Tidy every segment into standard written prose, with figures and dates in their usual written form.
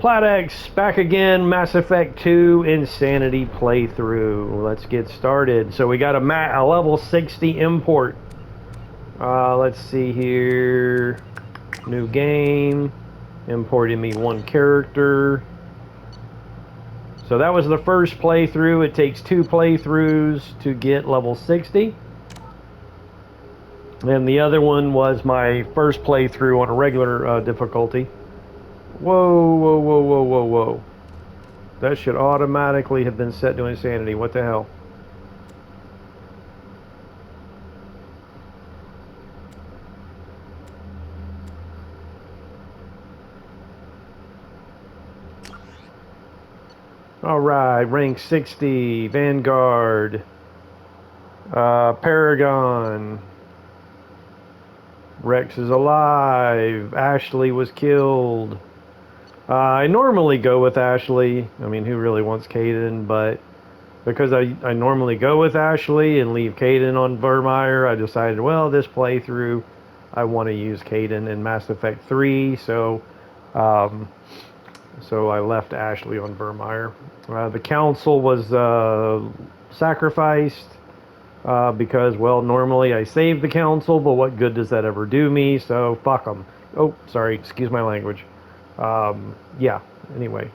Pladex, back again, Mass Effect 2 Insanity playthrough. Let's get started. So we got a level 60 import. Let's see here. New game. Importing me one character. So that was the first playthrough. It takes 2 playthroughs to get level 60. And the other one was my first playthrough on a regular difficulty. Whoa, whoa, whoa, whoa, whoa, whoa. That should automatically have been set to insanity. What the hell? Alright, rank 60, Vanguard, Paragon. Rex is alive. Ashley was killed. I normally go with Ashley. I mean, who really wants Caden? But because I normally go with Ashley and leave Caden on Vermeer, I decided, well, this playthrough, I want to use Caden in Mass Effect 3. So I left Ashley on Vermeer. The council was sacrificed because, well, normally I save the council, but what good does that ever do me? So fuck them. Oh, sorry, excuse my language. Yeah, anyway,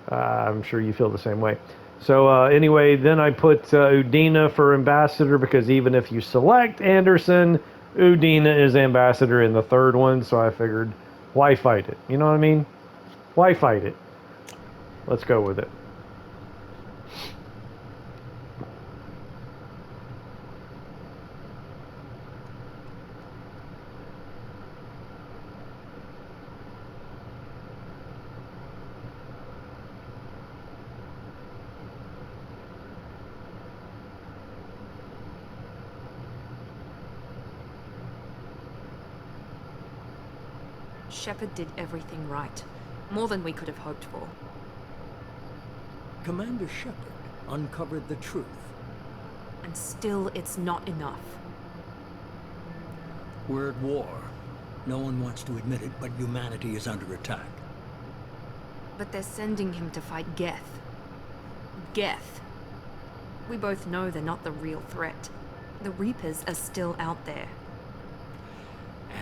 I'm sure you feel the same way. So anyway, then I put Udina for ambassador because even if you select Anderson, Udina is ambassador in the third one, so I figured, why fight it? You know what I mean? Why fight it? Let's go with it. Shepard did everything right. More than we could have hoped for. Commander Shepard uncovered the truth. And still, it's not enough. We're at war. No one wants to admit it, but humanity is under attack. But they're sending him to fight Geth. Geth. We both know they're not the real threat. The Reapers are still out there.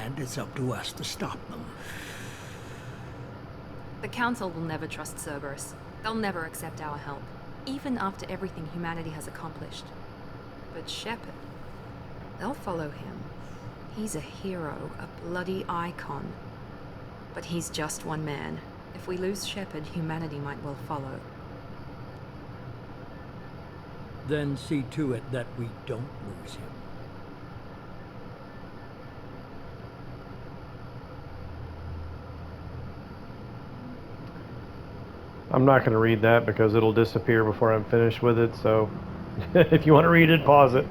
And it's up to us to stop them. The Council will never trust Cerberus. They'll never accept our help, even after everything humanity has accomplished. But Shepard, they'll follow him. He's a hero, a bloody icon. But he's just one man. If we lose Shepard, humanity might well follow. Then see to it that we don't lose him. I'm not going to read that because it'll disappear before I'm finished with it, so if you want to read it, pause it.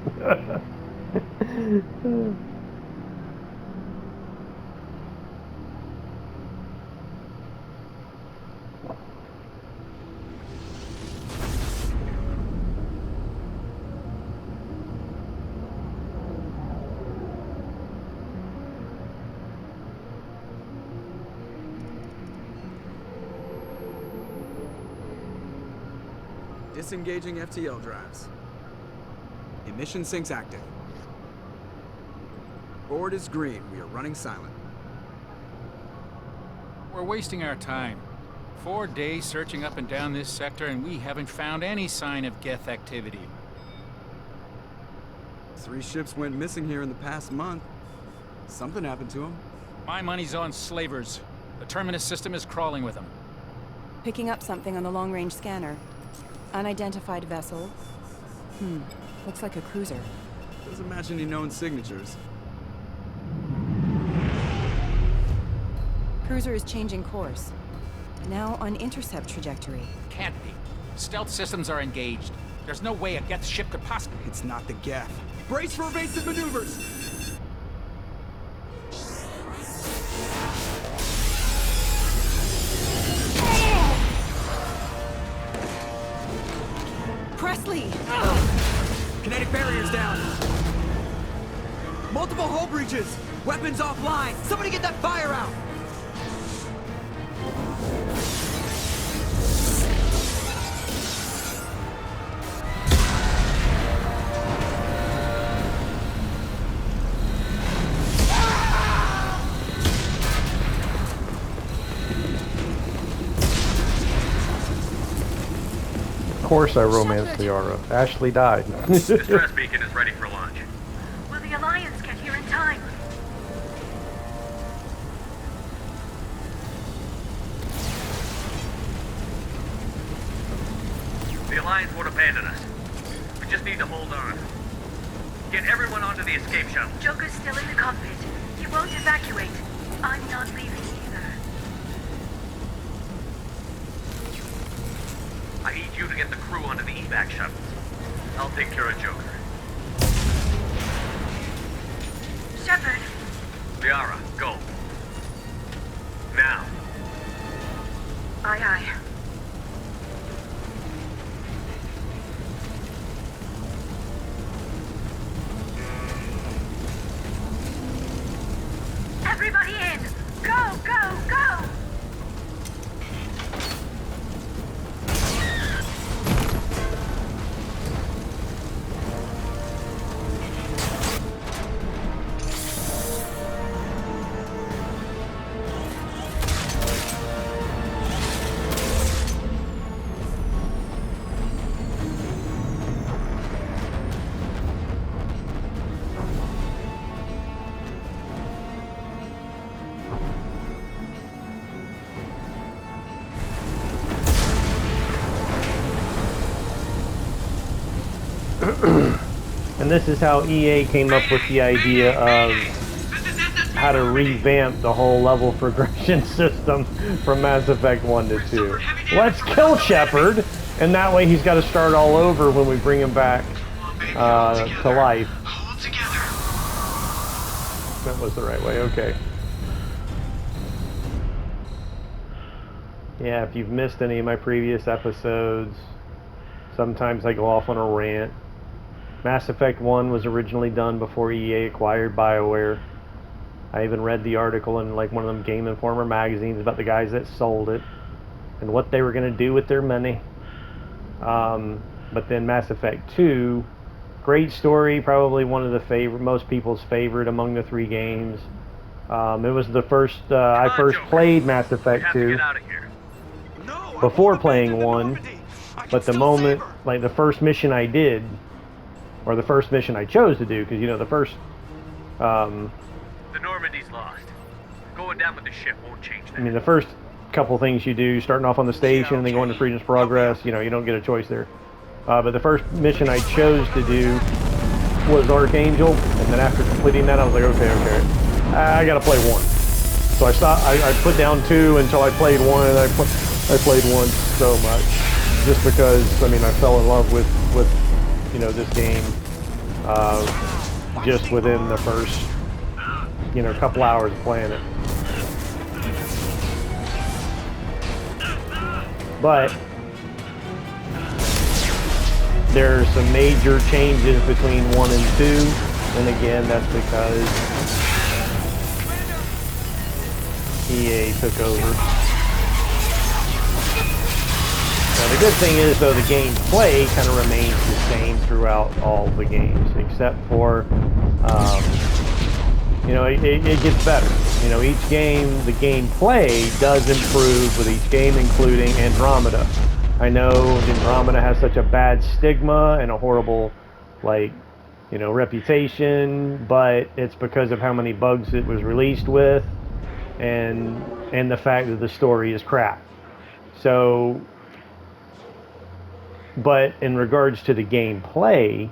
Disengaging FTL drives. Emission sinks active. Board is green. We are running silent. We're wasting our time. 4 days searching up and down this sector, and we haven't found any sign of Geth activity. 3 ships went missing here in the past month. Something happened to them. My money's on slavers. The Terminus system is crawling with them. Picking up something on the long-range scanner. Unidentified vessel. Looks like a cruiser. Doesn't match any known signatures. Cruiser is changing course. Now on intercept trajectory. Can't be. Stealth systems are engaged. There's no way a Geth ship could possibly... It's not the Geth. Brace for evasive maneuvers! Presley! Kinetic barriers down! Multiple hull breaches! Weapons offline! Somebody get that fire out! course I romanced Liara. Ashley died. Distress beacon is ready for launch. Will the Alliance get here in time? The Alliance won't abandon us. We just need to hold on. Get everyone onto the escape shuttle. Joker's still in the cockpit. He won't evacuate. I'm not leaving either. I need you to get the crew onto the evac shuttles. I'll take care of Joker. Shepard, Liara, go. Now. aye aye. Everybody in! Go, go, go! And this is how EA came up with the idea of how to revamp the whole level progression system from Mass Effect 1 to 2. Let's kill Shepard, and that way he's got to start all over when we bring him back to life. That was the right way, okay. Yeah, if you've missed any of my previous episodes, sometimes I go off on a rant. Mass Effect 1 was originally done before EA acquired BioWare. I even read the article in like one of them Game Informer magazines about the guys that sold it and what they were going to do with their money. But then Mass Effect 2, great story, probably one of the most people's favorite among the three games. It was the first, I first played Mass Effect 2 before playing 1, but the moment, like the first mission I did, or the first mission I chose to do, because you know the first The Normandy's lost. Going down with the ship won't change that. I mean the first couple things you do, starting off on the station and then going to Freedom's Progress, you know, you don't get a choice there. But the first mission I chose to do was Archangel, and then after completing that I was like, okay, I gotta play 1. So I stopped, I put down 2 until I played 1, and I played 1 so much, just because, I mean, I fell in love with you know, this game just within the first, you know, couple hours of playing it. But there's some major changes between 1 and 2, and again, that's because EA took over. Now, the good thing is, though, the gameplay kind of remains the same throughout all the games, except for, you know, it gets better. You know, each game, the gameplay does improve with each game, including Andromeda. I know Andromeda has such a bad stigma and a horrible, like, you know, reputation, but it's because of how many bugs it was released with, and the fact that the story is crap. So, but in regards to the gameplay,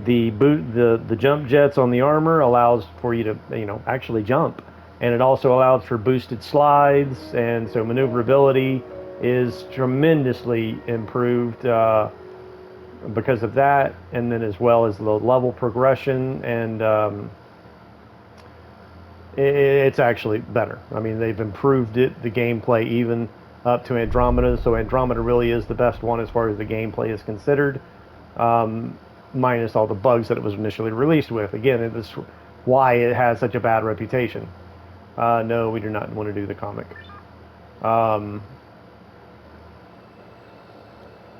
the jump jets on the armor allows for you to, you know, actually jump, and it also allows for boosted slides, and so maneuverability is tremendously improved because of that, and then as well as the level progression, and it's actually better. I mean, they've improved it, the gameplay, even up to Andromeda, so Andromeda really is the best one as far as the gameplay is considered, minus all the bugs that it was initially released with. Again, it is why it has such a bad reputation. No, we do not want to do the comic.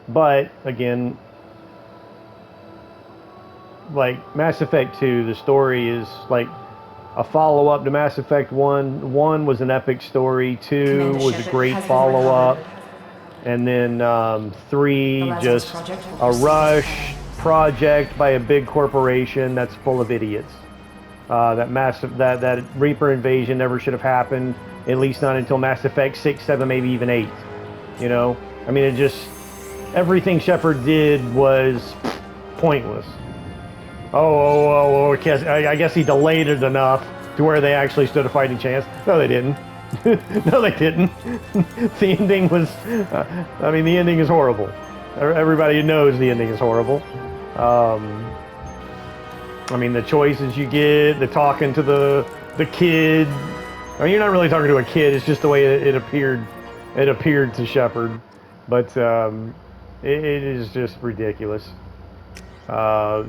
But again, like Mass Effect 2, the story is like a follow-up to Mass Effect 1. 1 was an epic story. 2 was a great follow-up. And then 3, The Lazarus just Project will a proceed rush as planned. project by a big corporation that's full of idiots. That Reaper invasion never should have happened, at least not until Mass Effect 6, 7, maybe even 8. You know? I mean, it just... Everything Shepard did was pointless. I guess he delayed it enough to where they actually stood a fighting chance. No, they didn't. No, they didn't. The ending was... I mean, the ending is horrible. Everybody knows the ending is horrible. I mean, the choices you get, the talking to the kid. I mean, you're not really talking to a kid. It's just the way it appeared. It appeared to Shepard, but it is just ridiculous. I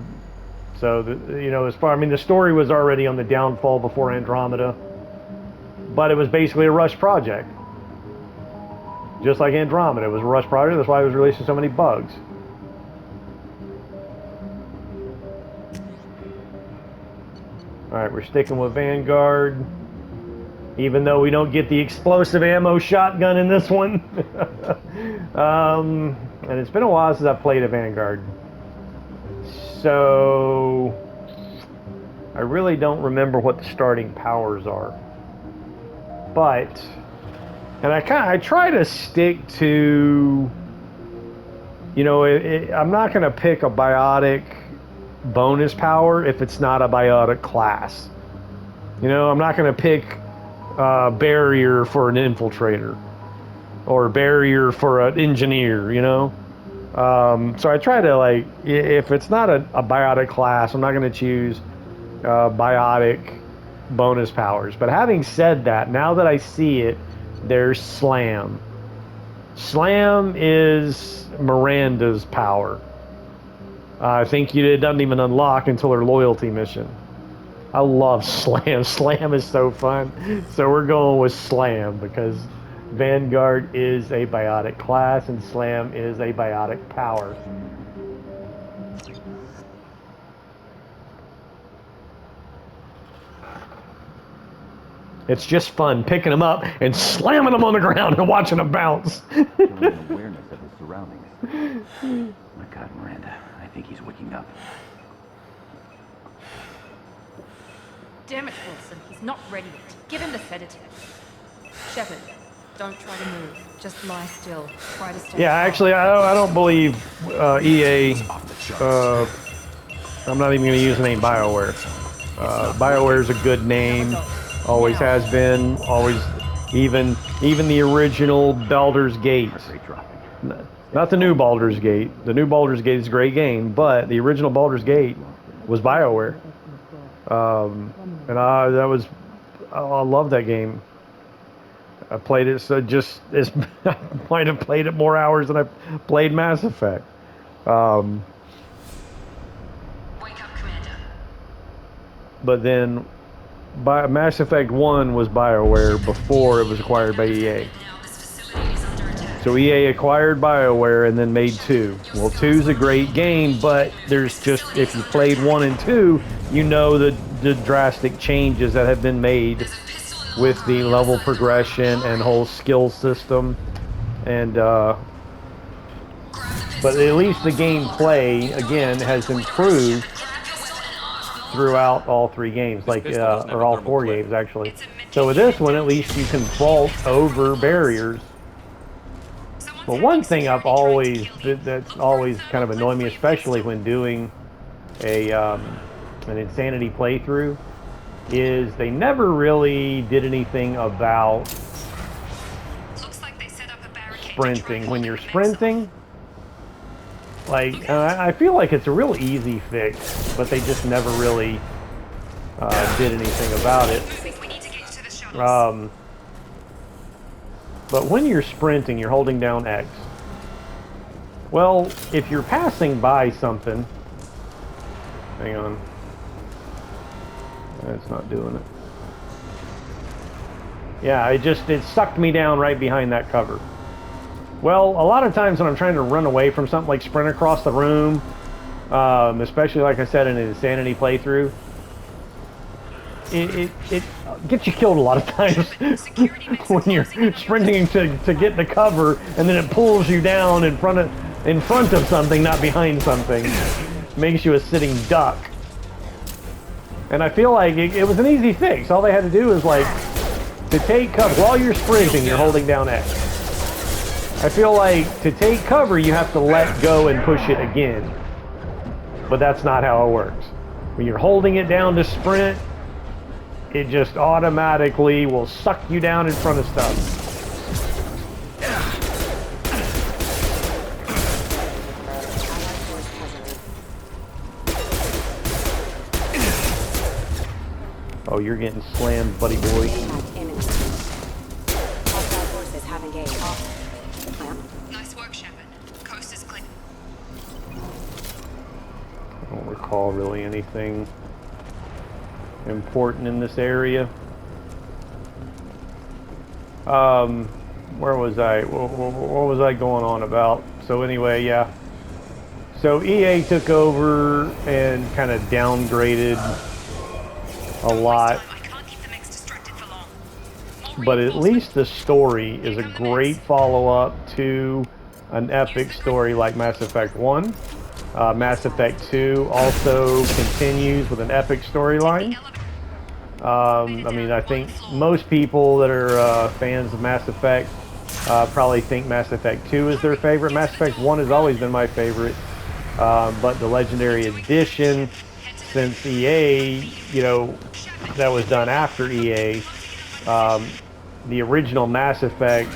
mean, the story was already on the downfall before Andromeda, but it was basically a rush project. Just like Andromeda, it was a rush project. That's why it was releasing so many bugs. Alright, we're sticking with Vanguard. Even though we don't get the explosive ammo shotgun in this one. And it's been a while since I played a Vanguard. So... I really don't remember what the starting powers are. But... And I try to stick to... You know, I'm not going to pick a biotic bonus power if it's not a biotic class. You know, I'm not going to pick barrier for an infiltrator or barrier for an engineer, you know. So I try to, like, if it's not a biotic class, I'm not going to choose biotic bonus powers. But having said that, now that I see it, there's Slam. Slam is Miranda's power. I think it doesn't even unlock until her loyalty mission. I love Slam. Slam is so fun. So we're going with Slam because Vanguard is a biotic class and Slam is a biotic power. It's just fun picking them up and slamming them on the ground and watching them bounce. Awareness of his surroundings. My God, Miranda, I think he's waking up. Damn it, Wilson. He's not ready yet. Give him the sedative. Shepard, don't try to move. Just lie still. Try to stay Yeah, calm. actually, I don't believe EA... I'm not even going to use the name BioWare. BioWare is a good name. Always has been. Always... Even the original Baldur's Gate. Not the new Baldur's Gate. The new Baldur's Gate is a great game, but the original Baldur's Gate was BioWare. And I love that game. I played it I might have played it more hours than I played Mass Effect. Wake up, Commander. But then Mass Effect 1 was BioWare before it was acquired by EA. So EA acquired BioWare and then made 2. Well, 2's a great game, but there's just, if you played 1 and 2, you know the drastic changes that have been made with the level progression and whole skill system. And, but at least the gameplay, again, has improved throughout all 3 games, like, or all 4 games, actually. So with this one, at least you can vault over barriers. But one thing that's always kind of annoyed me, especially when doing an Insanity playthrough, is they never really did anything about sprinting. When you're sprinting, like, I feel like it's a real easy fix, but they just never really did anything about it. But when you're sprinting, you're holding down X. Well, if you're passing by something... Hang on. That's not doing it. Yeah, it sucked me down right behind that cover. Well, a lot of times when I'm trying to run away from something, like sprint across the room, especially like I said in an Insanity playthrough, it gets you killed a lot of times when you're sprinting to get to cover, and then it pulls you down in front of something, not behind something. Makes you a sitting duck. And I feel like it was an easy fix. All they had to do is like to take cover while you're sprinting. You're holding down X. I feel like to take cover, you have to let go and push it again. But that's not how it works. When you're holding it down to sprint, it just automatically will suck you down in front of stuff. Oh, you're getting slammed, buddy boy. Nice work, Shepard. Coast is clear. I don't recall really anything important in this area. Where was I? What was I going on about? So anyway, yeah. So EA took over and kind of downgraded a lot. But at least the story is a great follow-up to an epic story like Mass Effect 1. Mass Effect 2 also continues with an epic storyline. I mean, I think most people that are fans of Mass Effect probably think Mass Effect 2 is their favorite. Mass Effect 1 has always been my favorite. But the Legendary Edition, since EA, you know, that was done after EA, the original Mass Effect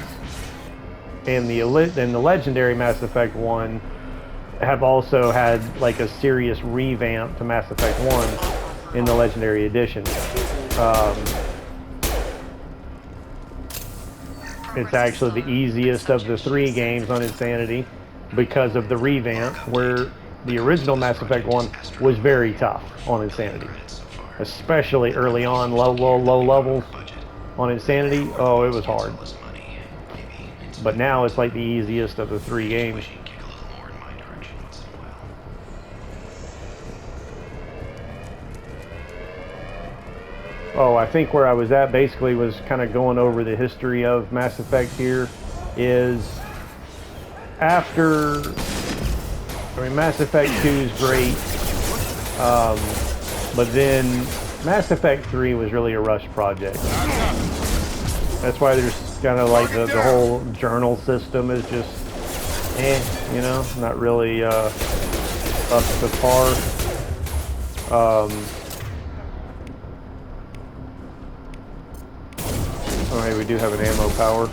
and the Legendary Mass Effect 1 have also had like a serious revamp to Mass Effect 1 in the Legendary Edition. It's actually the easiest of the 3 games on Insanity because of the revamp, where the original Mass Effect 1 was very tough on Insanity. Especially early on, low levels on Insanity. Oh, it was hard. But now it's like the easiest of the 3 games. Oh, I think where I was at basically was kind of going over the history of Mass Effect here. Is after, I mean, Mass Effect 2 is great, but then Mass Effect 3 was really a rush project. That's why there's kind of like the whole journal system is just, you know, not really up to par. Oh, hey, we do have an ammo power.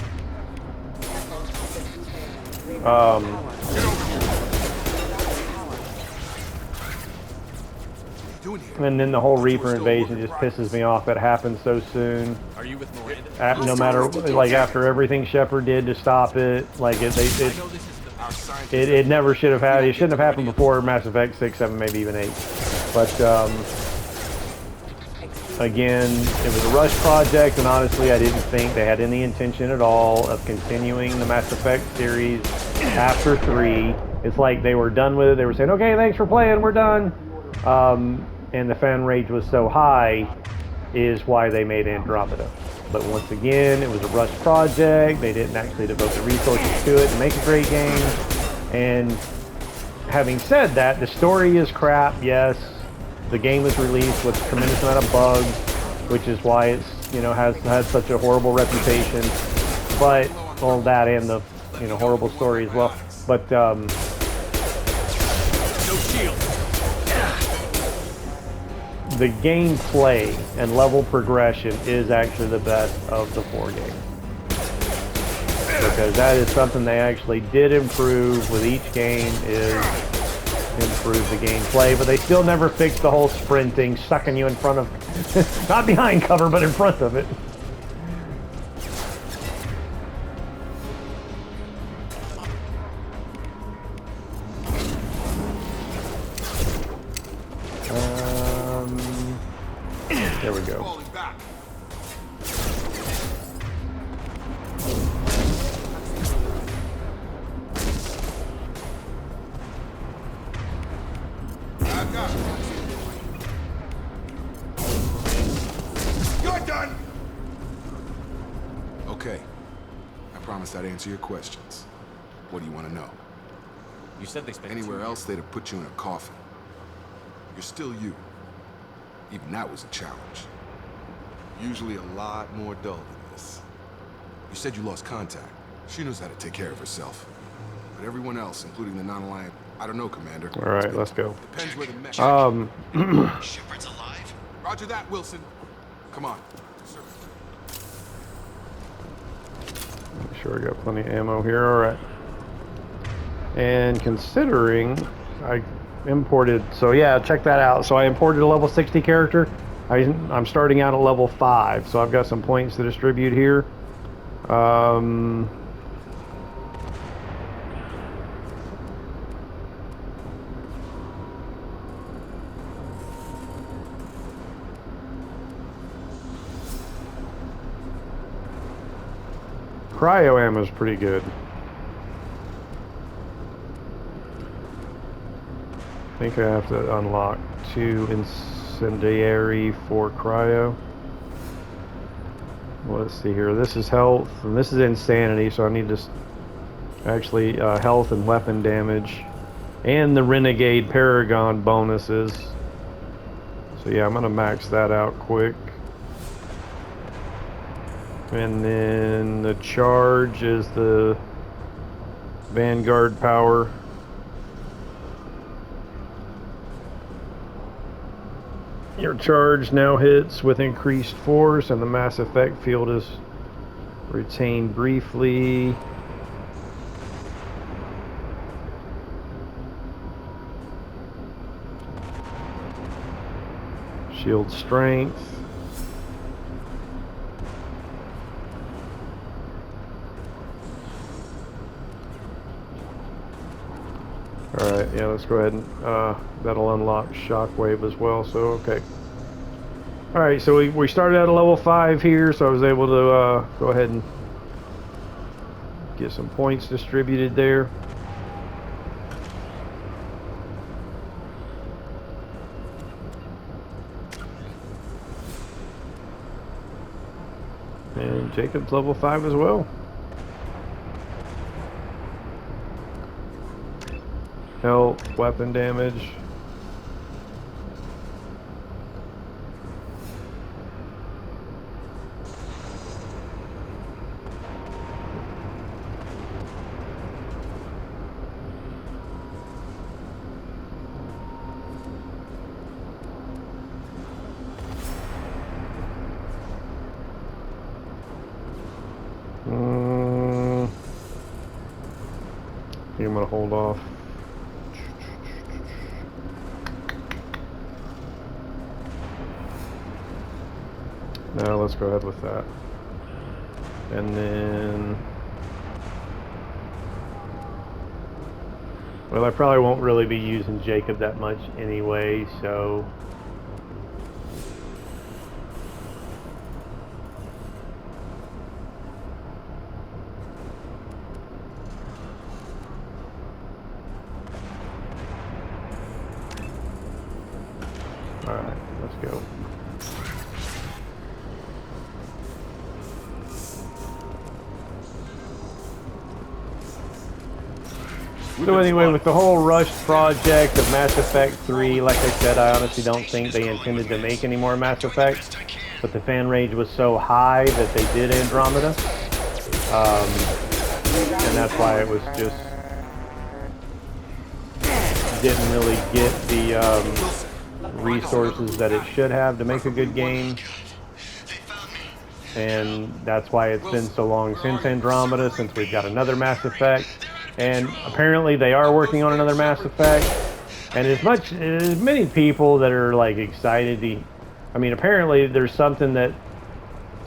And then the whole Reaper invasion just pisses me off. It happened so soon. Are you with Miranda? No matter, like, after everything Shepard did to stop it, like it never should have happened. It shouldn't have happened before Mass Effect 6, 7, maybe even 8. But again, it was a rush project, and honestly, I didn't think they had any intention at all of continuing the Mass Effect series after 3. It's like they were done with it. They were saying, "Okay, thanks for playing. We're done." And the fan rage was so high, is why they made Andromeda. But once again, it was a rush project. They didn't actually devote the resources to it to make a great game. And having said that, the story is crap, yes. The game was released with a tremendous amount of bugs, which is why it's, you know, has such a horrible reputation. But all that and the, you know, horrible story as well. But No shield. the gameplay and level progression is actually the best of the 4 games. Because that is something they actually did improve with each game, is improve the gameplay, but they still never fixed the whole sprinting, sucking you in front of, not behind cover, but in front of it. There we go. promised I'd answer your questions. What do you want to know? You said they spent Anywhere else, they'd have put you in a coffin. You're still you. Even that was a challenge. Usually a lot more dull than this. You said you lost contact. She knows how to take care of herself. But everyone else, including the non-aligned, I don't know, Commander. All right, let's go. Depends where the mess. Shepard's alive? Roger that, Wilson. Come on. Make sure I got plenty of ammo here. All right. And considering I imported, so yeah, check that out. So I imported a level 60 character. I'm starting out at level 5, so I've got some points to distribute here. Cryo ammo is pretty good. I think I have to unlock 2 incendiary for cryo. Let's see here. This is health, and this is insanity, so I need to actually health and weapon damage, and the Renegade Paragon bonuses. So yeah, I'm gonna max that out quick. And then the charge is the Vanguard power. Your charge now hits with increased force, and the mass effect field is retained briefly. Shield strength. Alright, yeah, let's go ahead and that'll unlock shockwave as well, so okay. Alright, so we started at a level 5 here, so I was able to go ahead and get some points distributed there. And Jacob's level 5 as well. Health, weapon damage. I think I'm gonna hold off. Now let's go ahead with that. And then, well, I probably won't really be using Jacob that much anyway, so all right, let's go. So anyway, with the whole rushed project of Mass Effect 3, like I said, I honestly don't think they intended to make any more Mass Effects, but the fan rage was so high that they did Andromeda, and that's why it was just didn't really get the resources that it should have to make a good game, and that's why it's been so long since Andromeda, since we've got another Mass Effect. And apparently they are working on another Mass Effect, and as many people that are like excited to, I mean, apparently there's something that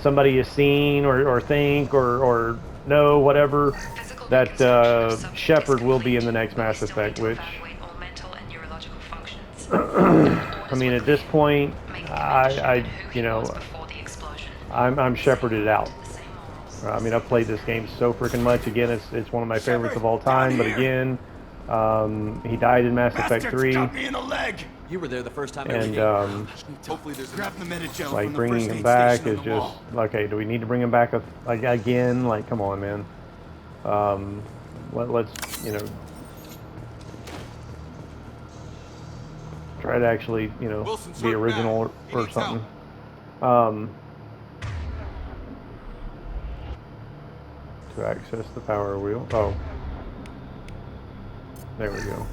somebody has seen or think or know, whatever, that Shepard will be in the next Mass Effect, which I mean, at this point, I'm Sheparded out. I mean, I've played this game so freaking much. Again, it's one of my favorites of all time. But again, he died in Mass Effect 3. You were there the first time. And like bringing him back is just okay. Do we need to bring him back like again? Like, come on, man. Let's, you know, try to actually, you know, Wilson's be hurt original bad. He or needs something. To access the power wheel. Oh. There we go.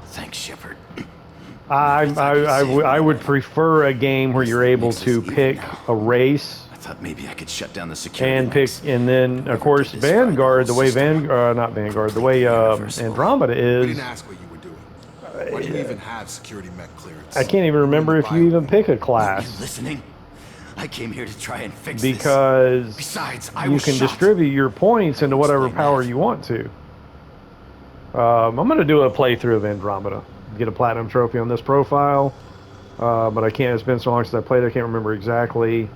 Thanks, Shepard. I would prefer a game where you're able to pick a race I thought maybe I could shut down the security and pick, mix. and then of course Vanguard, the way not Vanguard, the way Andromeda We is. didn't ask what you were doing. Why do you even have security mech clearance? I can't even remember if you even pick a class. You listening? I came here to try and fix Because this. Besides, I you was can shot. distribute your points into whatever power you want to. I'm going to do a playthrough of Andromeda. Get a platinum trophy on this profile. But I can't, it's been so long since I played, I can't remember exactly.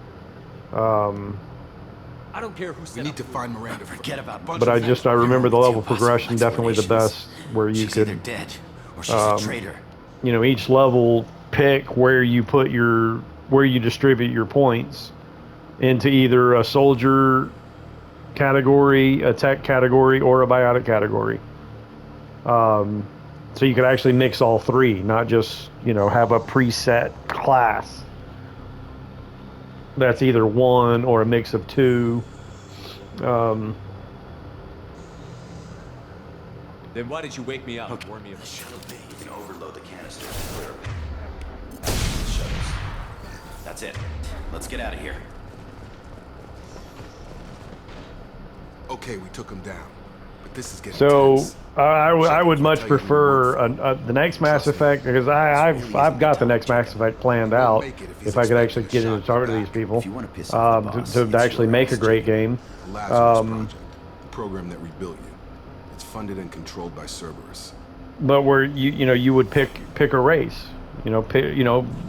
I don't care who We said need to find Miranda. Forget about Bunch But of I facts. remember the level Two possible progression definitely the explanations. best, where you She's either could, dead or she's a traitor. you know, each level pick where you put where you distribute your points into either a soldier category, a tech category, or a biotic category. So you could actually mix all three, not just, you know, have a preset class that's either one or a mix of two. Then why did you wake me up and warn me of Shuttle bay. You can overload the canister. Shuttles. That's it. Let's get out of here. Okay, we took him down. But this is getting So tense. I would much prefer the next Mass Effect, because I've got the next Mass Effect planned out. If I could actually get in to talk to these people, to actually make a great game. The Lazarus Project, the program that rebuilt you. It's funded and controlled by Cerberus. But where you would pick a race,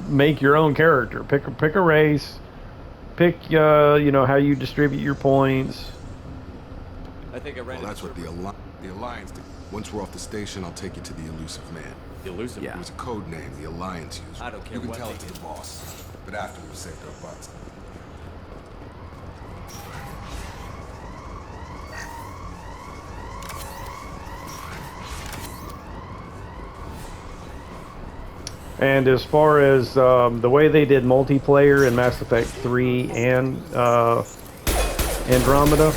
make your own character, pick a race, pick how you distribute your points. I think I ran Well, that's what the Alliance did. Once we're off the station, I'll take you to the Elusive Man. the elusive. It was a code name the Alliance used. I don't care You can what tell they it to do. the boss. But after we've saved our butts. And as far as the way they did multiplayer in Mass Effect 3 and Andromeda,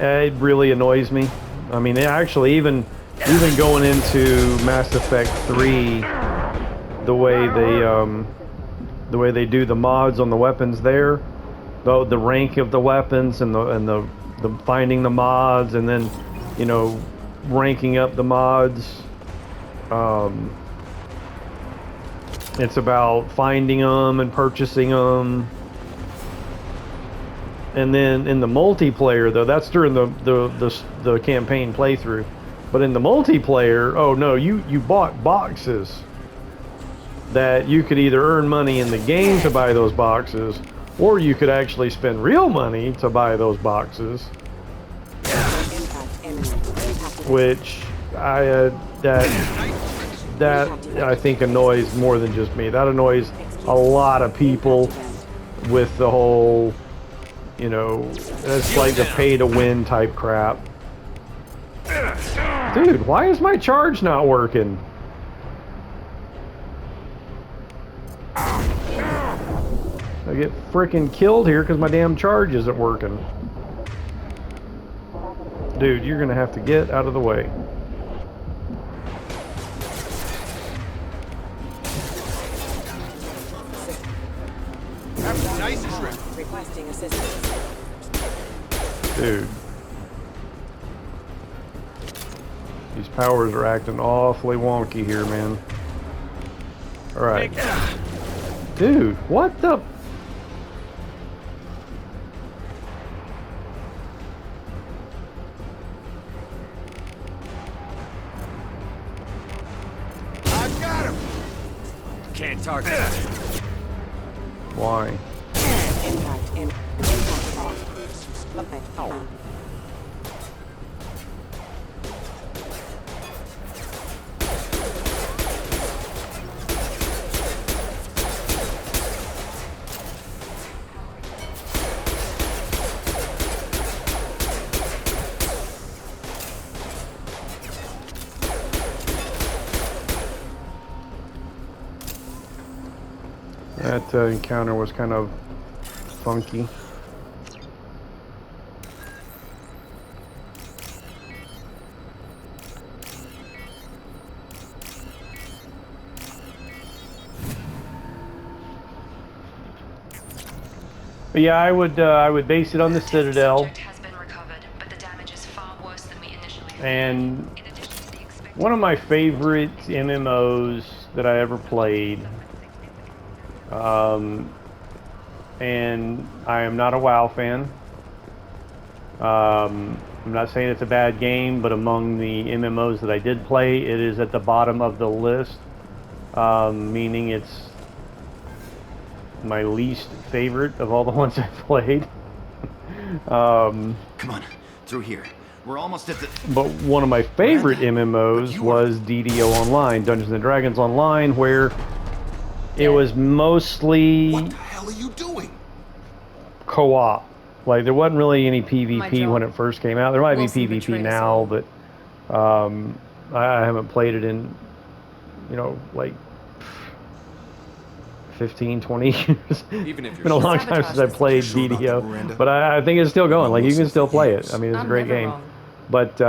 it really annoys me. I mean, actually, even going into Mass Effect 3, the way they do the mods on the weapons there, the rank of the weapons and the finding the mods, and then ranking up the mods. It's about finding them and purchasing them. And then in the multiplayer, though, that's during the campaign playthrough. But in the multiplayer, oh no, you bought boxes that you could either earn money in the game to buy those boxes, or you could actually spend real money to buy those boxes. Which that I think annoys more than just me. That annoys a lot of people with the whole, it's like the pay to win type crap. Dude, why is my charge not working? I get freaking killed here because my damn charge isn't working. Dude, you're gonna have to get out of the way. Nice trip. Requesting assistance. Dude. These powers are acting awfully wonky here, man. Alright. Dude, what the... I got him. Can't target. Why? Impact off. Okay. Oh. that encounter was kind of funky. But yeah, I would base it on the Citadel. And one of my favorite MMOs that I ever played, and I am not a WoW fan. I'm not saying it's a bad game, but among the MMOs that I did play, it is at the bottom of the list, meaning it's my least favorite of all the ones I've played. Come on, through here. We're almost at the... But one of my favorite MMOs was DDO Online, Dungeons and Dragons Online, where it was mostly... What the hell are you doing? Co-op. Like, there wasn't really any PvP when it first came out. There might be PvP now, but I haven't played it in, you know, like 15, 20 years. Even if it's been a long time since I played DDO, but I think it's still going. Like, you can still play it. I mean, it's a great game. But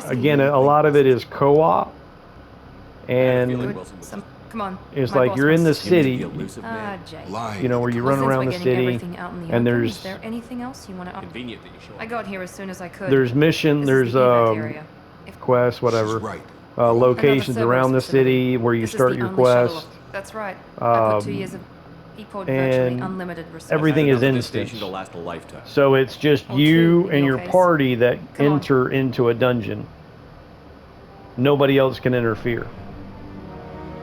again, a lot of it is co-op, and come on. it's like you're in the city, Jay. you know, where you run around the city, and there's... Is there anything else you want to... Convenient that you show up. I got here as soon as I could. There's mission, there's quests, whatever, locations around the city where you start your quest. That's right. I put 2 years of virtually unlimited research. Everything is instant. So it's just you and your party that enter into a dungeon. Nobody else can interfere.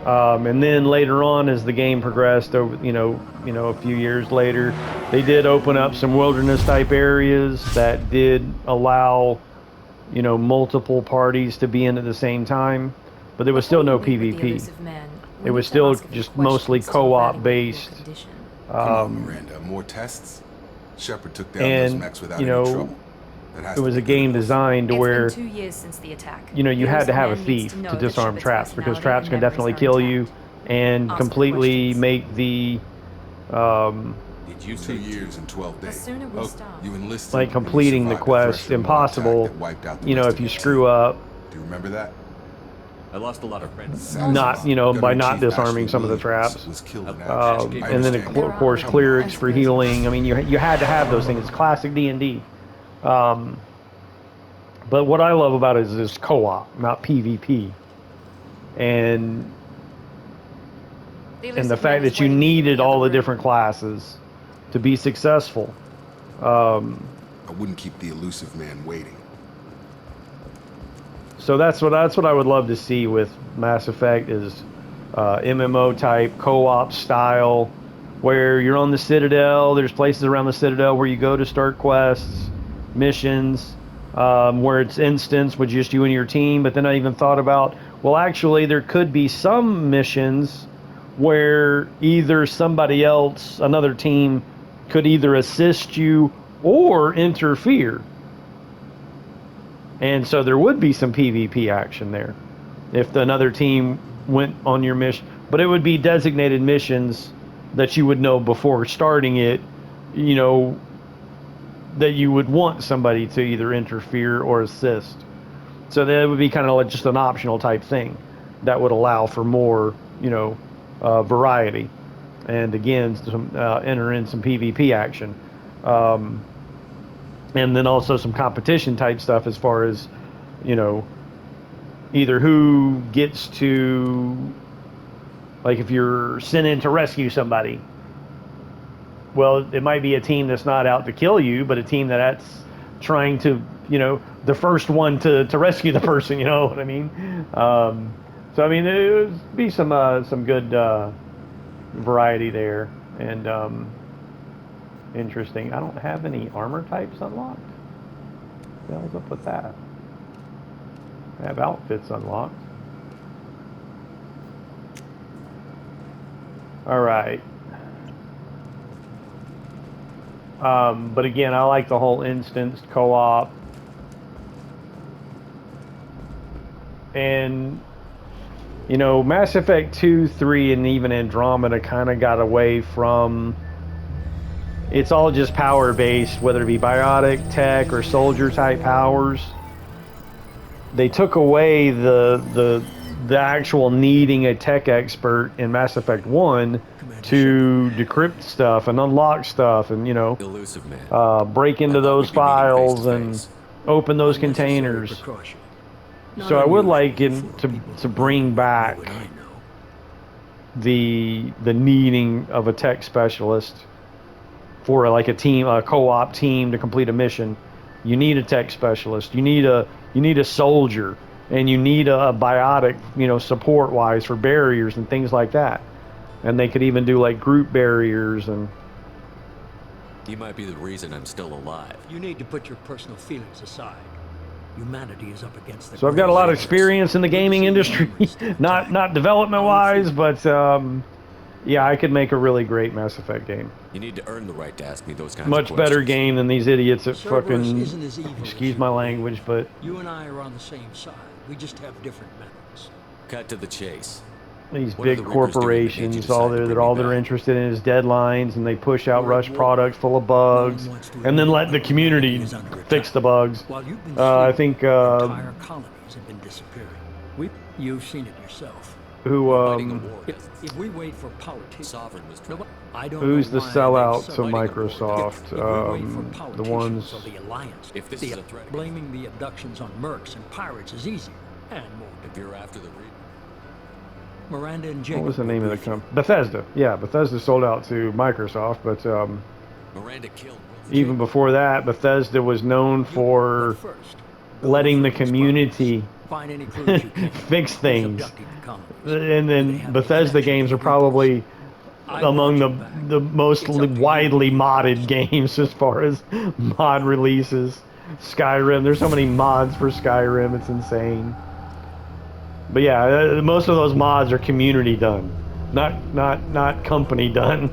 And then later on, as the game progressed, over you know, a few years later, they did open up some wilderness type areas that did allow, you know, multiple parties to be in at the same time, but there was still no PvP. It was still just mostly co-op based. Come on, Miranda, more tests? Shepard took down those mechs without any trouble. It was a game designed to where, it's been 2 years since the attack. you know, you had to have a thief to disarm traps, because traps can definitely kill you and completely make the Did you 2 years and 12 days? You enlisted, like completing the quest impossible. You know, if you screw up. Do you remember that? I lost a lot of friends. Not, you know, by not disarming some of the traps. And then, of course, clerics for healing. I mean, you had to have those things. It's classic D&D. But what I love about it is this co-op, not PvP. And the fact that you needed all the different classes to be successful. I wouldn't keep the elusive man waiting. So that's what I would love to see with Mass Effect is MMO type co-op style, where you're on the Citadel. There's places around the Citadel where you go to start quests, missions, where it's instance with just you and your team. But then I even thought about, well, actually there could be some missions where either somebody else, another team, could either assist you or interfere. And so there would be some PvP action there if another team went on your mission. But it would be designated missions that you would know before starting it, you know, that you would want somebody to either interfere or assist. So that would be kind of like just an optional type thing that would allow for more, you know, variety. And again, some, enter in some PvP action. And then also some competition type stuff as far as, you know, either who gets to, like if you're sent in to rescue somebody, well, it might be a team that's not out to kill you, but a team that's trying to, you know, the first one to rescue the person, you know what I mean? So, I mean, it would be some good variety there. And, interesting. I don't have any armor types unlocked. What the hell's up with that? I have outfits unlocked. Alright. But again, I like the whole instanced co-op. And You know, Mass Effect 2, 3, and even Andromeda kind of got away from... It's all just power-based, whether it be biotic, tech, or soldier-type powers. They took away the actual needing a tech expert in Mass Effect 1 to decrypt stuff and unlock stuff and, you know, Elusive man. break into those files and open those containers. So I would like it to bring back the needing of a tech specialist for like a team, a co-op team to complete a mission. You need a tech specialist. You need a soldier, and you need a biotic, you know, support wise for barriers and things like that. And they could even do like group barriers and. You might be the reason I'm still alive. You need to put your personal feelings aside. Humanity is up against the... So I've got a lot of experience in the gaming industry, not development wise, but yeah, I could make a really great Mass Effect game. You need to earn the right to ask me those kinds of Much questions. better game than these idiots at Cerberus fucking, isn't as evil excuse as my you language, but You and I are on the same side. We just have different methods. Cut to the chase. these What are big the Riggers doing that made you corporations, decide all to they're bring all me they're back? interested in is deadlines, and they push out We're at rush war. products full of bugs, No one wants to and then admit let the it, but community humanity is under fix attack. the bugs. While you've been I sleeping, think entire colonies have been disappearing. You've seen it yourself. who Fighting a war. If we wait for politics, Sovereign was no, trying. I don't who's know the why sellout they've to fighting a war. Microsoft? If we wait for The politicians ones. or the alliance, If this is a threat against blaming the abductions on mercs and pirates is easy and more. If you're after the Miranda and Jacob. What was the will name of the brief you. company? Bethesda. Yeah, Bethesda sold out to Microsoft, but Miranda killed. even before that, Bethesda was known for But first, letting the go through these community problems. Find any clues you can. fix Who's things. abducting the colonies? And Do they then have Bethesda any games are connection to probably I among want you back. the most It's up to you. widely modded games as far as mod releases. Skyrim, there's so many mods for Skyrim, it's insane. But yeah, most of those mods are community done, not company done.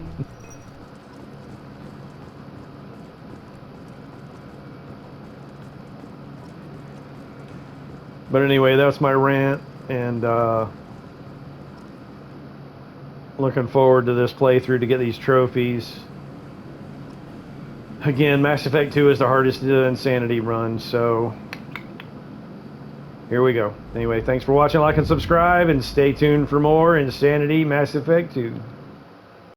But anyway, that's my rant, and looking forward to this playthrough to get these trophies. Again, Mass Effect 2 is the hardest Insanity run, so here we go. Anyway, thanks for watching, like and subscribe, and stay tuned for more Insanity Mass Effect 2.